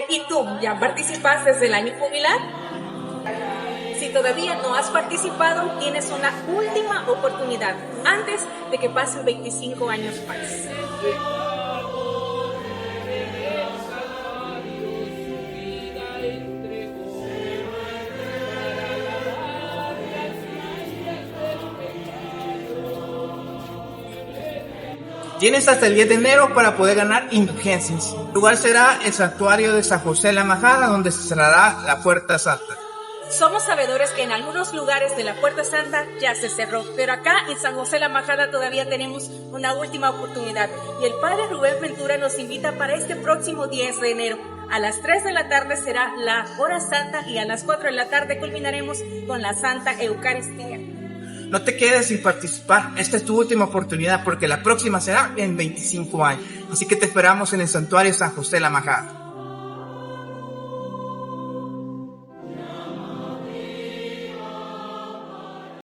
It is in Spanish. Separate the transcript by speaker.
Speaker 1: ¿Y tú, ya participaste desde el año jubilar? Si todavía no has participado, tienes una última oportunidad antes de que pasen 25 años más.
Speaker 2: Tienes hasta el 10 de enero para poder ganar indulgencias. El lugar será el santuario de San José la Majada, donde se cerrará la Puerta Santa.
Speaker 1: Somos sabedores que en algunos lugares de la Puerta Santa ya se cerró, pero acá en San José la Majada todavía tenemos una última oportunidad. Y el Padre Rubén Ventura nos invita para este próximo 10 de enero. A las 3 de la tarde será la hora santa y a las 4 de la tarde culminaremos con la Santa Eucaristía.
Speaker 2: No te quedes sin participar, esta es tu última oportunidad porque la próxima será en 25 años. Así que te esperamos en el santuario San José la Majada.